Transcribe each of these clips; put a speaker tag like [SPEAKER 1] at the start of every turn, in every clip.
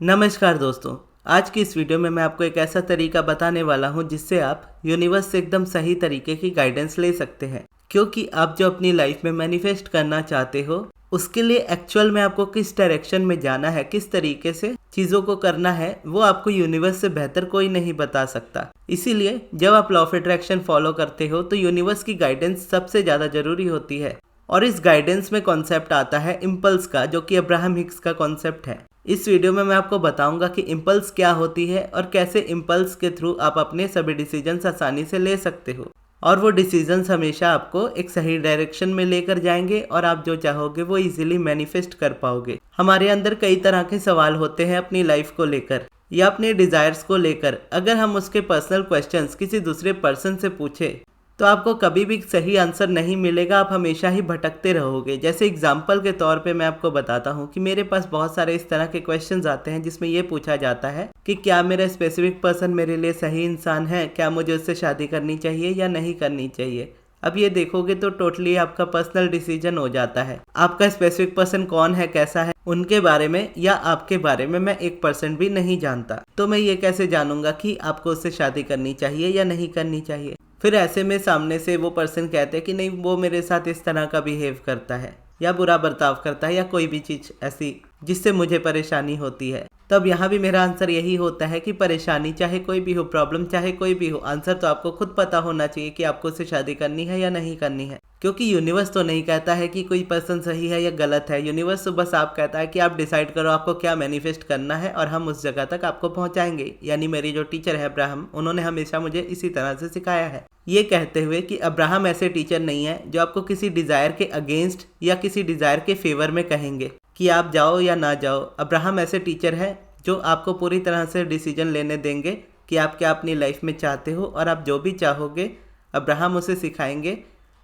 [SPEAKER 1] नमस्कार दोस्तों। आज की इस वीडियो में मैं आपको एक ऐसा तरीका बताने वाला हूं जिससे आप यूनिवर्स से एकदम सही तरीके की गाइडेंस ले सकते हैं। क्योंकि आप जो अपनी लाइफ में मैनिफेस्ट करना चाहते हो उसके लिए एक्चुअल में आपको किस डायरेक्शन में जाना है, किस तरीके से चीज़ों को करना है, वो आपको यूनिवर्स से बेहतर कोई नहीं बता सकता। इसीलिए जब आप लॉ ऑफ अट्रैक्शन फॉलो करते हो तो यूनिवर्स की गाइडेंस सबसे ज़्यादा ज़रूरी होती है। और इस गाइडेंस में कॉन्सेप्ट आता है इम्पल्स का, जो कि अब्राहम हिक्स का कॉन्सेप्ट है। इस वीडियो में मैं आपको बताऊंगा कि इम्पल्स क्या होती है और कैसे इम्पल्स के थ्रू आप अपने सभी डिसीजंस आसानी से ले सकते हो। और वो डिसीजंस हमेशा आपको एक सही डायरेक्शन में लेकर जाएंगे और आप जो चाहोगे वो इजीली मैनिफेस्ट कर पाओगे। हमारे अंदर कई तरह के सवाल होते हैं अपनी लाइफ को लेकर या अपने डिज़ायर्स को लेकर। अगर हम उसके पर्सनल क्वेश्चंस किसी दूसरे पर्सन से पूछे तो आपको कभी भी सही आंसर नहीं मिलेगा, आप हमेशा ही भटकते रहोगे। जैसे एग्जाम्पल के तौर पे मैं आपको बताता हूँ कि मेरे पास बहुत सारे इस तरह के क्वेश्चंस आते हैं जिसमें ये पूछा जाता है कि क्या मेरा स्पेसिफिक पर्सन मेरे लिए सही इंसान है, क्या मुझे उससे शादी करनी चाहिए या नहीं करनी चाहिए। अब ये देखोगे तो टोटली आपका पर्सनल डिसीजन हो जाता है। आपका स्पेसिफिक पर्सन कौन है, कैसा है, उनके बारे में या आपके बारे में मैं 1% भी नहीं जानता। तो मैं ये कैसे जानूंगा कि आपको उससे शादी करनी चाहिए या नहीं करनी चाहिए। फिर ऐसे में सामने से वो पर्सन कहते हैं कि नहीं, वो मेरे साथ इस तरह का बिहेव करता है या बुरा बर्ताव करता है या कोई भी चीज़ ऐसी जिससे मुझे परेशानी होती है। तब यहाँ भी मेरा आंसर यही होता है कि परेशानी चाहे कोई भी हो, प्रॉब्लम चाहे कोई भी हो, आंसर तो आपको खुद पता होना चाहिए कि आपको उससे शादी करनी है या नहीं करनी है। क्योंकि यूनिवर्स तो नहीं कहता है कि कोई पर्सन सही है या गलत है। यूनिवर्स तो बस आप कहता है कि आप डिसाइड करो आपको क्या मैनिफेस्ट करना है और हम उस जगह तक आपको पहुंचाएंगे। यानी मेरी जो टीचर है अब्राहम, उन्होंने हमेशा मुझे इसी तरह से सिखाया है। ये कहते हुए कि अब्राहम ऐसे टीचर नहीं है जो आपको किसी डिज़ायर के अगेंस्ट या किसी डिज़ायर के फेवर में कहेंगे कि आप जाओ या ना जाओ। अब्राहम ऐसे टीचर है जो आपको पूरी तरह से डिसीजन लेने देंगे कि आप क्या अपनी लाइफ में चाहते हो और आप जो भी चाहोगे अब्राहम उसे सिखाएंगे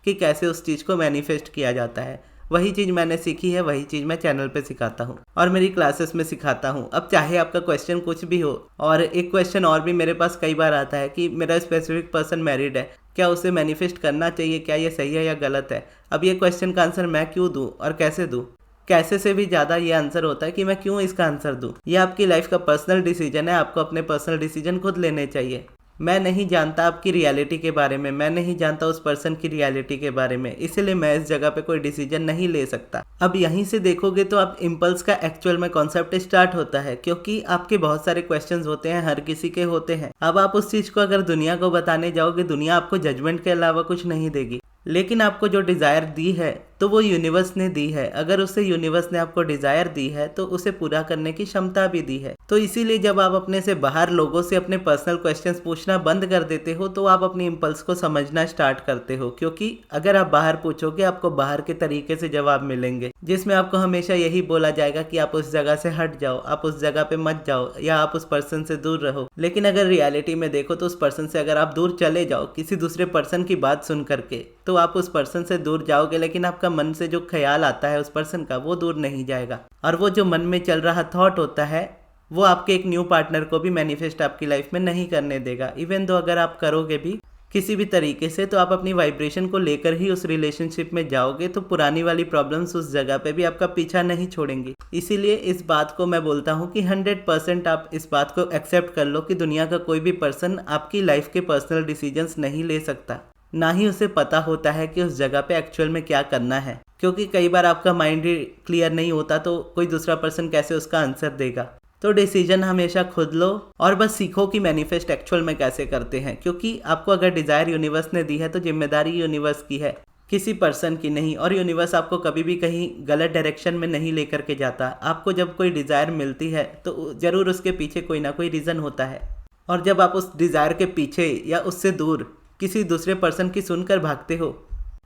[SPEAKER 1] कि कैसे उस चीज़ को मैनिफेस्ट किया जाता है। वही चीज़ मैंने सीखी है, वही चीज़ मैं चैनल पे सिखाता हूँ और मेरी क्लासेस में सिखाता हूँ। अब चाहे आपका क्वेश्चन कुछ भी हो। और एक क्वेश्चन और भी मेरे पास कई बार आता है कि मेरा स्पेसिफिक पर्सन मैरिड है, क्या उसे मैनिफेस्ट करना चाहिए, क्या ये सही है या गलत है। अब ये क्वेश्चन का आंसर मैं क्यों दूँ और कैसे दूँ। कैसे से भी ज़्यादा ये आंसर होता है कि मैं क्यों इसका आंसर दूँ। ये आपकी लाइफ का पर्सनल डिसीजन है, आपको अपने पर्सनल डिसीजन खुद लेने चाहिए। मैं नहीं जानता आपकी रियलिटी के बारे में, मैं नहीं जानता उस पर्सन की रियलिटी के बारे में, इसलिए मैं इस जगह पे कोई डिसीजन नहीं ले सकता। अब यहीं से देखोगे तो आप इम्पल्स का एक्चुअल में कॉन्सेप्ट स्टार्ट होता है। क्योंकि आपके बहुत सारे क्वेश्चंस होते हैं, हर किसी के होते हैं। अब आप उस चीज़ को अगर दुनिया को बताने जाओगे, दुनिया आपको जजमेंट के अलावा कुछ नहीं देगी। लेकिन आपको जो डिज़ायर दी है तो वो यूनिवर्स ने दी है। अगर उसे यूनिवर्स ने आपको डिज़ायर दी है तो उसे पूरा करने की क्षमता भी दी है। तो इसीलिए जब आप अपने से बाहर लोगों से अपने पर्सनल क्वेश्चंस पूछना बंद कर देते हो तो आप अपनी इम्पल्स को समझना स्टार्ट करते हो। क्योंकि अगर आप बाहर पूछोगे आपको बाहर के तरीके से जवाब मिलेंगे जिसमें आपको हमेशा यही बोला जाएगा कि आप उस जगह से हट जाओ, आप उस जगह पे मत जाओ या आप उस पर्सन से दूर रहो। लेकिन अगर रियलिटी में देखो तो उस पर्सन से अगर आप दूर चले जाओ किसी दूसरे पर्सन की बात सुन करके तो आप उस पर्सन से दूर जाओगे, लेकिन आपका मन से जो ख्याल आता है उस पर्सन का वो दूर नहीं जाएगा। और वो जो मन में चल रहा थॉट होता है वो आपके एक न्यू पार्टनर को भी मैनिफेस्ट आपकी लाइफ में नहीं करने देगा। इवन दो अगर आप करोगे भी किसी भी तरीके से तो आप अपनी वाइब्रेशन को लेकर ही उस रिलेशनशिप में जाओगे, तो पुरानी वाली प्रॉब्लम्स उस जगह पे भी आपका पीछा नहीं छोड़ेंगी। इसीलिए इस बात को मैं बोलता हूँ कि 100% आप इस बात को एक्सेप्ट कर लो कि दुनिया का कोई भी पर्सन आपकी लाइफ के पर्सनल डिसीजंस नहीं ले सकता, ना ही उसे पता होता है कि उस जगह पे एक्चुअल में क्या करना है। क्योंकि कई बार आपका माइंड ही क्लियर नहीं होता तो कोई दूसरा पर्सन कैसे उसका आंसर देगा। तो डिसीजन हमेशा खुद लो और बस सीखो कि मैनिफेस्ट एक्चुअल में कैसे करते हैं। क्योंकि आपको अगर डिज़ायर यूनिवर्स ने दी है तो जिम्मेदारी यूनिवर्स की है, किसी पर्सन की नहीं। और यूनिवर्स आपको कभी भी कहीं गलत डायरेक्शन में नहीं लेकर के जाता। आपको जब कोई डिज़ायर मिलती है तो ज़रूर उसके पीछे कोई ना कोई रीज़न होता है। और जब आप उस डिज़ायर के पीछे या उससे दूर किसी दूसरे पर्सन की सुनकर भागते हो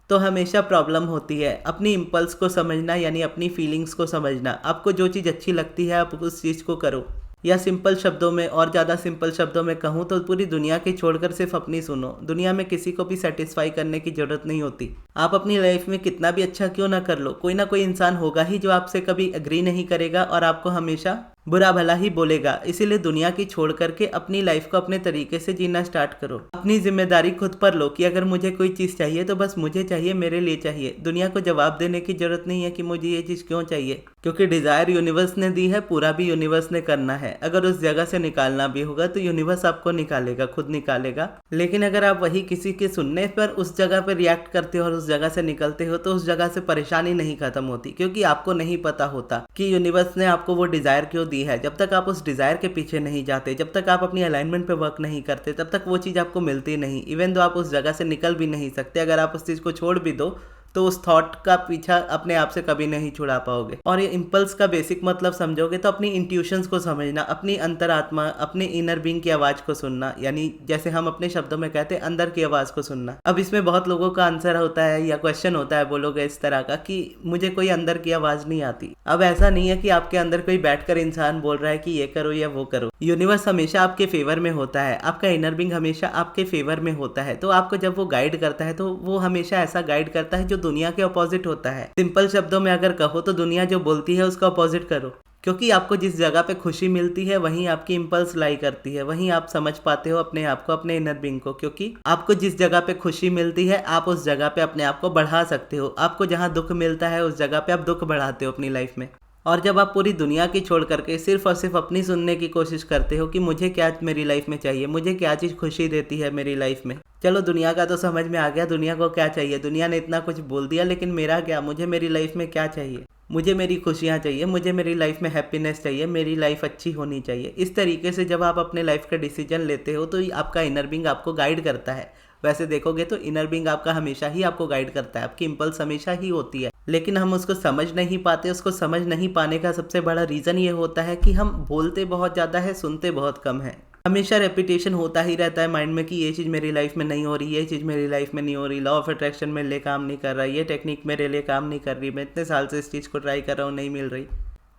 [SPEAKER 1] तो हमेशा प्रॉब्लम होती है। अपनी इम्पल्स को समझना यानी अपनी फीलिंग्स को समझना। आपको जो चीज़ अच्छी लगती है आप उस चीज़ को करो। या सिंपल शब्दों में और ज़्यादा सिंपल शब्दों में कहूँ तो पूरी दुनिया की छोड़कर सिर्फ अपनी सुनो। दुनिया में किसी को भी सेटिस्फाई करने की ज़रूरत नहीं होती। आप अपनी लाइफ में कितना भी अच्छा क्यों ना कर लो, कोई ना कोई इंसान होगा ही जो आपसे कभी एग्री नहीं करेगा और आपको हमेशा बुरा भला ही बोलेगा। इसीलिए दुनिया की छोड़ करके अपनी लाइफ को अपने तरीके से जीना स्टार्ट करो। अपनी जिम्मेदारी खुद पर लो कि अगर मुझे कोई चीज़ चाहिए तो बस मुझे चाहिए, मेरे लिए चाहिए। दुनिया को जवाब देने की जरूरत नहीं है कि मुझे ये चीज़ क्यों चाहिए, क्योंकि डिज़ायर यूनिवर्स ने दी है, पूरा भी यूनिवर्स ने करना है। अगर उस जगह से निकालना भी होगा तो यूनिवर्स आपको निकालेगा, खुद निकालेगा। लेकिन अगर आप वही किसी के सुनने पर उस जगह पर रिएक्ट करते हो और उस जगह से निकलते हो तो उस जगह से परेशानी नहीं खत्म होती, क्योंकि आपको नहीं पता होता कि यूनिवर्स ने आपको वो डिज़ायर क्यों दी है। जब तक आप उस डिज़ायर के पीछे नहीं जाते, जब तक आप अपनी अलाइनमेंट पे वर्क नहीं करते, तब तक वो चीज़ आपको मिलती नहीं। इवन तो आप उस जगह से निकल भी नहीं सकते। अगर आप उस चीज़ को छोड़ भी दो तो उस थॉट का पीछा अपने आप से कभी नहीं छुड़ा पाओगे। और ये इम्पल्स का बेसिक मतलब समझोगे तो अपनी इंट्यूशंस को समझना, अपनी अंतरात्मा, अपने इनर बीइंग की आवाज़ को सुनना, यानी जैसे हम अपने शब्दों में कहते हैं अंदर की आवाज़ को सुनना। अब इसमें बहुत लोगों का आंसर होता है या क्वेश्चन होता है, बोलोगे इस तरह का कि मुझे कोई अंदर की आवाज़ नहीं आती। अब ऐसा नहीं है कि आपके अंदर कोई बैठकर इंसान बोल रहा है कि ये करो या वो करो। यूनिवर्स हमेशा आपके फेवर में होता है, आपका इनर बीइंग हमेशा आपके फेवर में होता है। तो आपको जब वो गाइड करता है तो वो हमेशा ऐसा गाइड करता है जो दुनिया के अपोजिट होता है। सिंपल शब्दों में अगर कहो तो दुनिया जो बोलती है उसका अपोजिट करो, क्योंकि आपको जिस जगह पे खुशी मिलती है वहीं आपकी इम्पल्स लाई करती है, वहीं आप समझ पाते हो अपने आप को, अपने इनर बीइंग को। क्योंकि आपको जिस जगह पे खुशी मिलती है आप उस जगह पे अपने आप को बढ़ा सकते हो। आपको जहाँ दुख मिलता है उस जगह पे आप दुख बढ़ाते हो अपनी लाइफ में। और जब आप पूरी दुनिया की छोड़ करके सिर्फ और सिर्फ अपनी सुनने की कोशिश करते हो कि मुझे क्या मेरी लाइफ में चाहिए, मुझे क्या चीज़ खुशी देती है मेरी लाइफ में। चलो दुनिया का तो समझ में आ गया, दुनिया को क्या चाहिए, दुनिया ने इतना कुछ बोल दिया, लेकिन मेरा क्या, मुझे मेरी लाइफ में क्या चाहिए। मुझे मेरी खुशियाँ चाहिए, मुझे मेरी लाइफ में हैप्पीनेस चाहिए, मेरी लाइफ अच्छी होनी चाहिए। इस तरीके से जब आप अपने लाइफ का डिसीजन लेते हो तो आपका इनर बीइंग आपको गाइड करता है। वैसे देखोगे तो इनर बीइंग आपका हमेशा ही आपको गाइड करता है, आपकी इम्पल्स हमेशा ही होती है, लेकिन हम उसको समझ नहीं पाते। उसको समझ नहीं पाने का सबसे बड़ा रीज़न ये होता है कि हम बोलते बहुत ज़्यादा है, सुनते बहुत कम है। हमेशा रेपिटेशन होता ही रहता है माइंड में कि ये चीज़ मेरी लाइफ में नहीं हो रही, ये चीज़ मेरी लाइफ में नहीं हो रही, लॉ ऑफ अट्रैक्शन मेरे लिए काम नहीं कर रहा, ये टेक्निक मेरे लिए काम नहीं कर रही, मैं इतने साल से इस चीज़ को ट्राई कर रहा हूँ, नहीं मिल रही।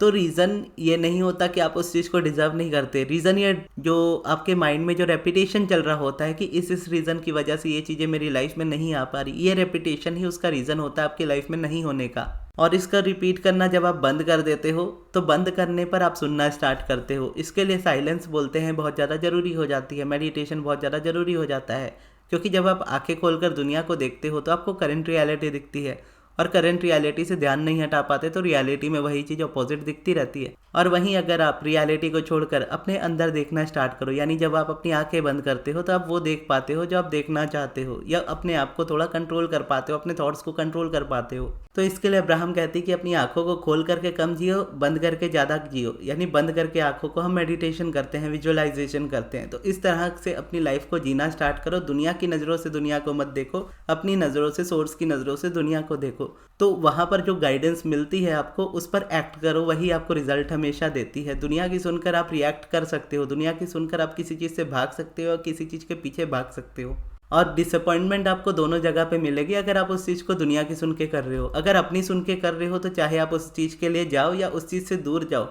[SPEAKER 1] तो रीज़न ये नहीं होता कि आप उस चीज़ को डिज़र्व नहीं करते। रीज़न ये जो आपके माइंड में जो रेपिटेशन चल रहा होता है कि इस रीज़न की वजह से ये चीज़ें मेरी लाइफ में नहीं आ पा रही, ये रेपिटेशन ही उसका रीज़न होता है आपकी लाइफ में नहीं होने का। और इसका रिपीट करना जब आप बंद कर देते हो तो बंद करने पर आप सुनना स्टार्ट करते हो। इसके लिए साइलेंस बोलते हैं बहुत ज़्यादा ज़रूरी हो जाती है, मेडिटेशन बहुत ज़्यादा ज़रूरी हो जाता है। क्योंकि जब आप आंखें खोलकर दुनिया को देखते हो तो आपको करंट रियलिटी दिखती है, और करंट रियलिटी से ध्यान नहीं हटा पाते तो रियलिटी में वही चीज़ अपोजिट दिखती रहती है। और वहीं अगर आप रियलिटी को छोड़कर अपने अंदर देखना स्टार्ट करो, यानी जब आप अपनी आंखें बंद करते हो तो आप वो देख पाते हो जो आप देखना चाहते हो, या अपने आप को थोड़ा कंट्रोल कर पाते हो, अपने थॉट्स को कंट्रोल कर पाते हो। तो इसके लिए अब्राहम कहती है कि अपनी आंखों को खोल करके कम जियो, बंद करके ज़्यादा जियो। यानी बंद करके आंखों को हम मेडिटेशन करते हैं, विजुअलाइजेशन करते हैं। तो इस तरह से अपनी लाइफ को जीना स्टार्ट करो। दुनिया की नज़रों से दुनिया को मत देखो, अपनी नज़रों से, सोर्स की नज़रों से दुनिया को देखो। तो वहाँ पर जो गाइडेंस मिलती है आपको, उस पर एक्ट करो, वही आपको रिजल्ट हमेशा देती है। दुनिया की सुनकर आप रिएक्ट कर सकते हो, दुनिया की सुनकर आप किसी चीज़ से भाग सकते हो, किसी चीज़ के पीछे भाग सकते हो। और डिसअपॉइंटमेंट आपको दोनों जगह पे मिलेगी अगर आप उस चीज़ को दुनिया की सुन के कर रहे हो। अगर अपनी सुन के कर रहे हो तो चाहे आप उस चीज़ के लिए जाओ या उस चीज़ से दूर जाओ,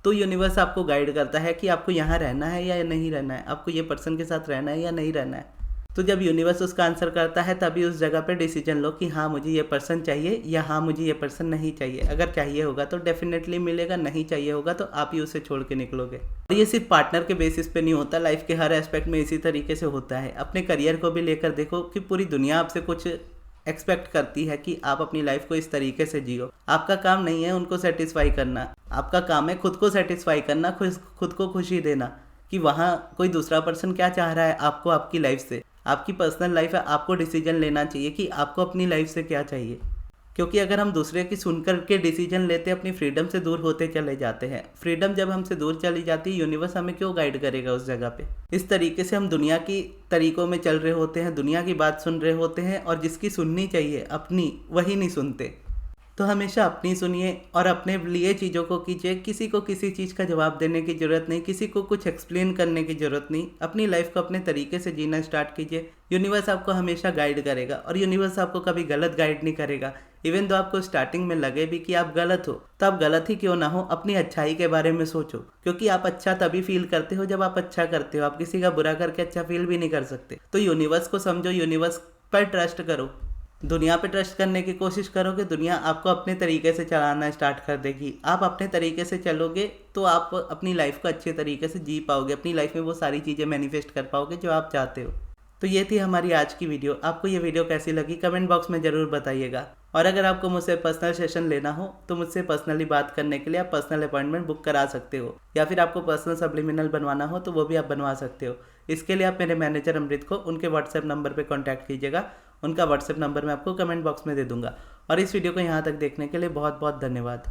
[SPEAKER 1] तो यूनिवर्स आपको गाइड करता है कि आपको यहाँ रहना है या नहीं रहना है, आपको ये पर्सन के साथ रहना है या नहीं रहना है। तो जब यूनिवर्स उसका आंसर करता है तभी उस जगह पे डिसीजन लो कि हाँ मुझे ये पर्सन चाहिए या हाँ मुझे ये पर्सन नहीं चाहिए। अगर चाहिए होगा तो डेफिनेटली मिलेगा, नहीं चाहिए होगा तो आप ही उसे छोड़ के निकलोगे। और ये सिर्फ पार्टनर के बेसिस पे नहीं होता, लाइफ के हर एस्पेक्ट में इसी तरीके से होता है। अपने करियर को भी लेकर देखो कि पूरी दुनिया आपसे कुछ एक्सपेक्ट करती है कि आप अपनी लाइफ को इस तरीके से जियो। आपका काम नहीं है उनको सेटिस्फाई करना, आपका काम है खुद को सेटिस्फाई करना, खुद को खुशी देना कि वहाँ कोई दूसरा पर्सन क्या चाह रहा है आपको आपकी लाइफ से। आपकी पर्सनल लाइफ है, आपको डिसीजन लेना चाहिए कि आपको अपनी लाइफ से क्या चाहिए। क्योंकि अगर हम दूसरे की सुनकर के डिसीजन लेते अपनी फ्रीडम से दूर होते चले जाते हैं। फ्रीडम जब हमसे दूर चली जाती है, यूनिवर्स हमें क्यों गाइड करेगा उस जगह पे। इस तरीके से हम दुनिया की तरीकों में चल रहे होते हैं, दुनिया की बात सुन रहे होते हैं, और जिसकी सुननी चाहिए अपनी वही नहीं सुनते। तो हमेशा अपनी सुनिए और अपने लिए चीज़ों को कीजिए। किसी को किसी चीज़ का जवाब देने की ज़रूरत नहीं, किसी को कुछ एक्सप्लेन करने की ज़रूरत नहीं। अपनी लाइफ को अपने तरीके से जीना स्टार्ट कीजिए। यूनिवर्स आपको हमेशा गाइड करेगा, और यूनिवर्स आपको कभी गलत गाइड नहीं करेगा। इवन तो आपको स्टार्टिंग में लगे भी कि आप गलत हो, तो आप गलत ही क्यों ना हो, अपनी अच्छाई के बारे में सोचो। क्योंकि आप अच्छा तभी फील करते हो जब आप अच्छा करते हो। आप किसी का बुरा करके अच्छा फील भी नहीं कर सकते। तो यूनिवर्स को समझो, यूनिवर्स पर ट्रस्ट करो। दुनिया पे ट्रस्ट करने की कोशिश करोगे, दुनिया आपको अपने तरीके से चलाना स्टार्ट कर देगी। आप अपने तरीके से चलोगे तो आप अपनी लाइफ को अच्छे तरीके से जी पाओगे, अपनी लाइफ में वो सारी चीज़ें मैनिफेस्ट कर पाओगे जो आप चाहते हो। तो ये थी हमारी आज की वीडियो। आपको ये वीडियो कैसी लगी कमेंट बॉक्स में ज़रूर बताइएगा। और अगर आपको मुझसे पर्सनल सेशन लेना हो तो मुझसे पर्सनली बात करने के लिए आप पर्सनल अपॉइंटमेंट बुक करा सकते हो, या फिर आपको पर्सनल सब्लिमिनल बनवाना हो तो वो भी आप बनवा सकते हो। इसके लिए आप मेरे मैनेजर अमृत को उनके व्हाट्सएप नंबर पर कॉन्टैक्ट कीजिएगा। उनका व्हाट्सएप नंबर मैं आपको कमेंट बॉक्स में दे दूंगा। और इस वीडियो को यहाँ तक देखने के लिए बहुत बहुत धन्यवाद।